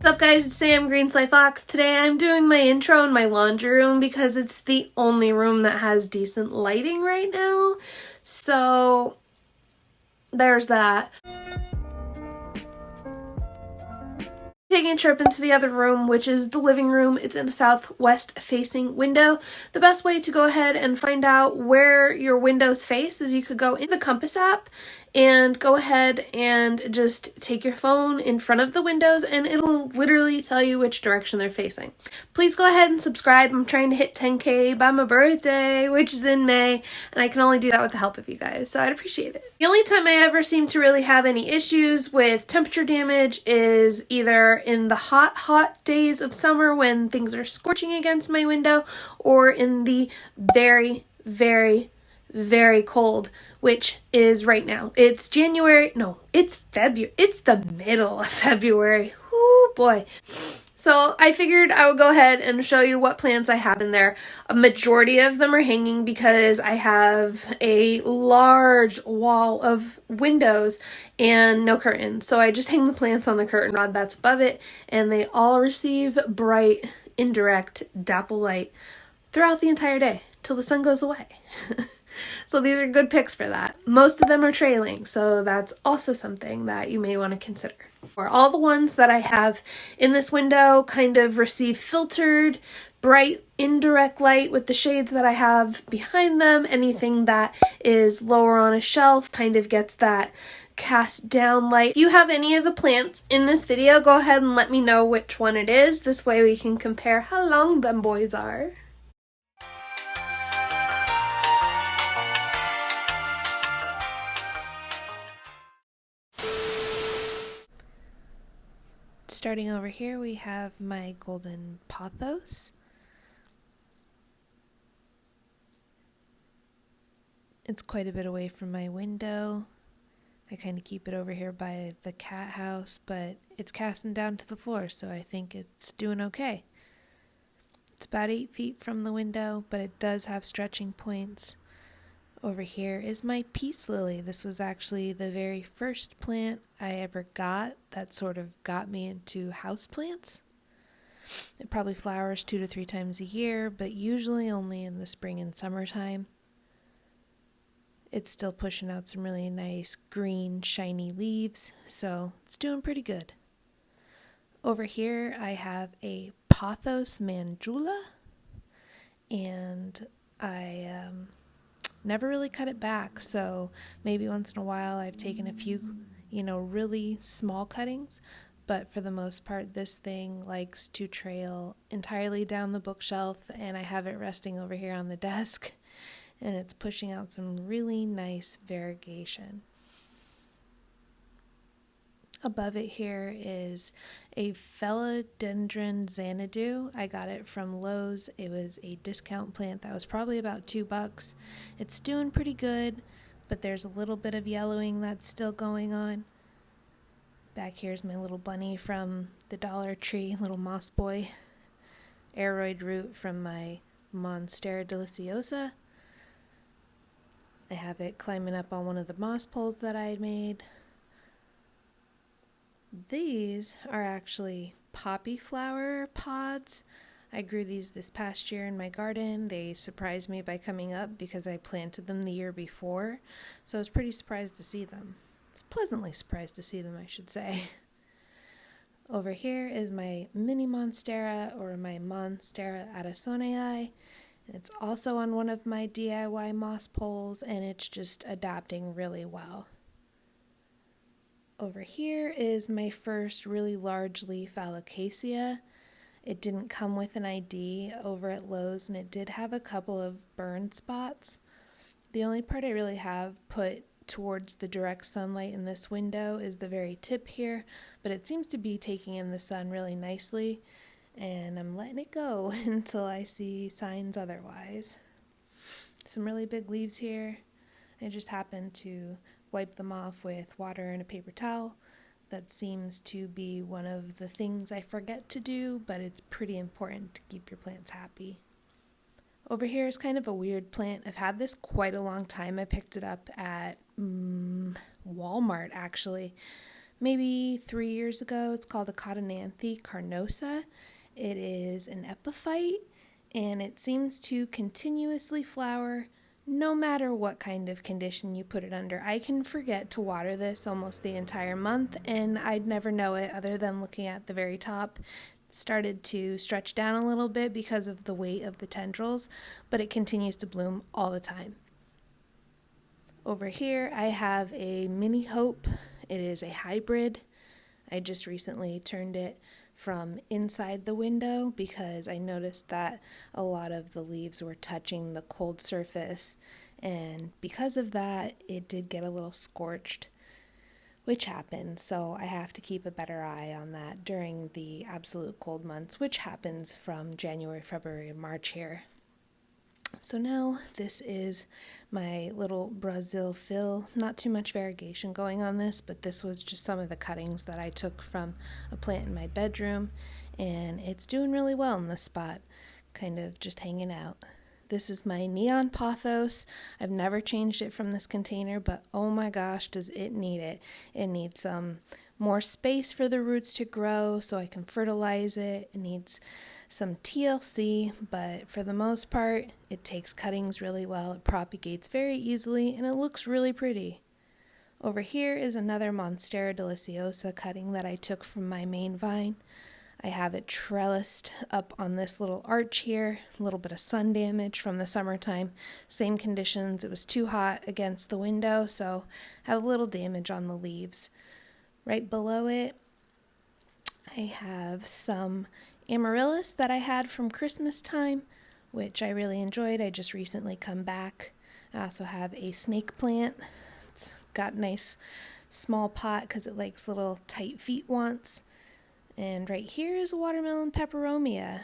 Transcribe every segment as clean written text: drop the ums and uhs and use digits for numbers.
What's up guys, it's Sam Greensley Fox. Today I'm doing my intro in my laundry room because it's the only room that has decent lighting right now. So there's that. Taking a trip into the other room, which is the living room. It's in a southwest facing window. The best way to go ahead and find out where your windows face is you could go in the Compass app and go ahead and just take your phone in front of the windows and it'll literally tell you which direction they're facing. Please go ahead and subscribe. I'm trying to hit 10K by my birthday, which is in May, and I can only do that with the help of you guys, so I'd appreciate it. The only time I ever seem to really have any issues with temperature damage is either in the hot days of summer when things are scorching against my window, or in the very cold, which is right now. It's January, no, it's February, it's the middle of February. Whoo boy. So I figured I would go ahead and show you what plants I have in there. A majority of them are hanging because I have a large wall of windows and no curtains. So I just hang the plants on the curtain rod that's above it, and they all receive bright, indirect, dapple light throughout the entire day till the sun goes away. So these are good picks for that. Most of them are trailing, so that's also something that you may want to consider. For all the ones that I have in this window kind of receive filtered, bright, indirect light with the shades that I have behind them. Anything that is lower on a shelf kind of gets that cast down light. If you have any of the plants in this video, go ahead and let me know which one it is. This way we can compare how long them boys are. Starting over here, we have my golden pothos. It's quite a bit away from my window. I kind of keep it over here by the cat house, but it's casting down to the floor, so I think it's doing okay. It's about 8 feet from the window, but it does have stretching points. Over here is my peace lily. This was actually the very first plant I ever got that sort of got me into houseplants. It probably flowers 2 to 3 times a year, but usually only in the spring and summertime. It's still pushing out some really nice green shiny leaves, so it's doing pretty good. Over here I have a Pothos Manjula, and I never really cut it back, so maybe once in a while I've taken a few, really small cuttings, but for the most part this thing likes to trail entirely down the bookshelf, and I have it resting over here on the desk, and it's pushing out some really nice variegation. Above it here is a Philodendron Xanadu. I got it from Lowe's. It was a discount plant that was probably about $2. It's doing pretty good, but there's a little bit of yellowing that's still going on. Back here's my little bunny from the Dollar Tree, little moss boy. Aroid root from my Monstera Deliciosa. I have it climbing up on one of the moss poles that I had made. These are actually poppy flower pods. I grew these this past year in my garden. They surprised me by coming up because I planted them the year before, so I was pretty surprised to see them. I was pleasantly surprised to see them, I should say. Over here is my mini Monstera, or my Monstera adansonii. It's also on one of my DIY moss poles, and it's just adapting really well. Over here is my first really large leaf alocasia. It didn't come with an ID over at Lowe's, and it did have a couple of burn spots. The only part I really have put towards the direct sunlight in this window is the very tip here, but it seems to be taking in the sun really nicely, and I'm letting it go until I see signs otherwise. Some really big leaves here. I just happened to wipe them off with water and a paper towel. That seems to be one of the things I forget to do, but it's pretty important to keep your plants happy. Over here is kind of a weird plant. I've had this quite a long time. I picked it up at Walmart, actually. maybe 3 years ago. It's called a Calathea Carnosa. It is an epiphyte, and it seems to continuously flower no matter what kind of condition you put it under. I can forget to water this almost the entire month, and I'd never know it other than looking at the very top. It started to stretch down a little bit because of the weight of the tendrils, but it continues to bloom all the time. Over here I have a mini hope. It is a hybrid. I just recently turned it from inside the window because I noticed that a lot of the leaves were touching the cold surface, and because of that it did get a little scorched, which happens, so I have to keep a better eye on that during the absolute cold months, which happens from January, February, and March here. So now this is my little Brazil fill. Not too much variegation going on this, but this was just some of the cuttings that I took from a plant in my bedroom, and it's doing really well in this spot, kind of just hanging out. This is my neon pothos. I've never changed it from this container, but oh my gosh, does it need it. It needs some more space for the roots to grow so I can fertilize it. It needs some TLC, but for the most part, it takes cuttings really well. It propagates very easily, and it looks really pretty. Over here is another Monstera Deliciosa cutting that I took from my main vine. I have it trellised up on this little arch here, a little bit of sun damage from the summertime. Same conditions, it was too hot against the window, so I have a little damage on the leaves. Right below it, I have some amaryllis that I had from Christmas time, which I really enjoyed. I just recently come back. I also have a snake plant. It's got a nice small pot because it likes little tight feet once. And right here is a watermelon peperomia.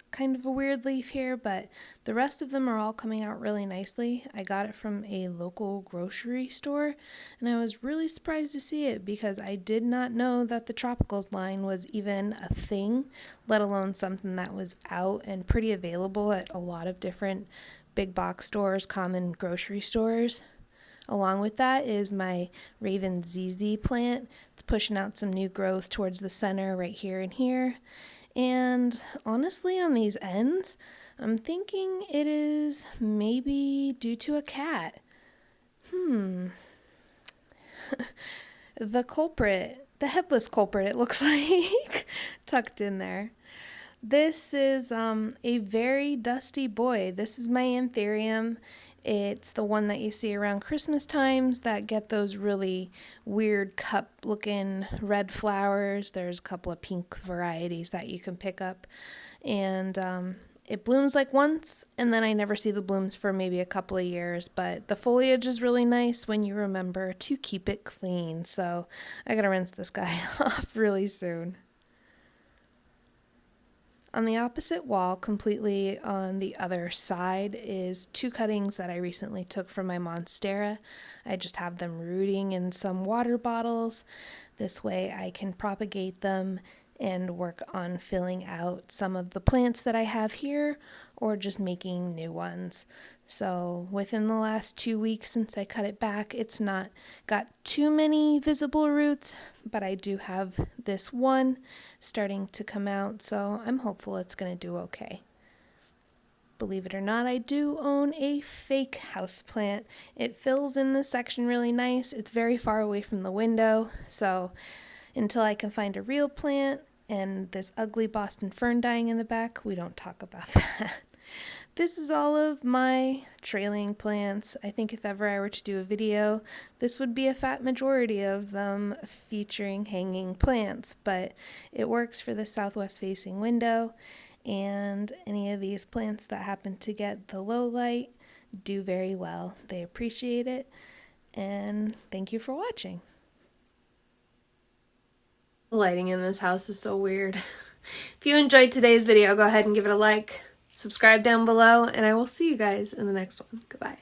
Kind of a weird leaf here, but the rest of them are all coming out really nicely. I got it from a local grocery store, and I was really surprised to see it because I did not know that the tropicals line was even a thing, let alone something that was out and pretty available at a lot of different big box stores, common grocery stores. Along with that is my Raven ZZ plant. It's pushing out some new growth towards the center right here and here. And honestly, on these ends, I'm thinking it is maybe due to a cat. The culprit, the headless culprit, it looks like, tucked in there. This is a very dusty boy. This is my Aetherium. It's the one that you see around Christmas times that get those really weird cup-looking red flowers. There's a couple of pink varieties that you can pick up. And it blooms like once, and then I never see the blooms for maybe a couple of years. But the foliage is really nice when you remember to keep it clean. So I gotta rinse this guy off really soon. On the opposite wall, completely on the other side, is two cuttings that I recently took from my Monstera. I just have them rooting in some water bottles. This way I can propagate them and work on filling out some of the plants that I have here or just making new ones. So within the last 2 weeks since I cut it back, it's not got too many visible roots, but I do have this one starting to come out, so I'm hopeful it's going to do okay. Believe it or not, I do own a fake houseplant. It fills in this section really nice. It's very far away from the window, so until I can find a real plant and this ugly Boston fern dying in the back, we don't talk about that. This is all of my trailing plants. I think if ever I were to do a video, this would be a fat majority of them featuring hanging plants, but it works for the southwest facing window, and any of these plants that happen to get the low light do very well. They appreciate it, and thank you for watching. The lighting in this house is so weird. If you enjoyed today's video, go ahead and give it a like, subscribe down below, and I will see you guys in the next one. Goodbye.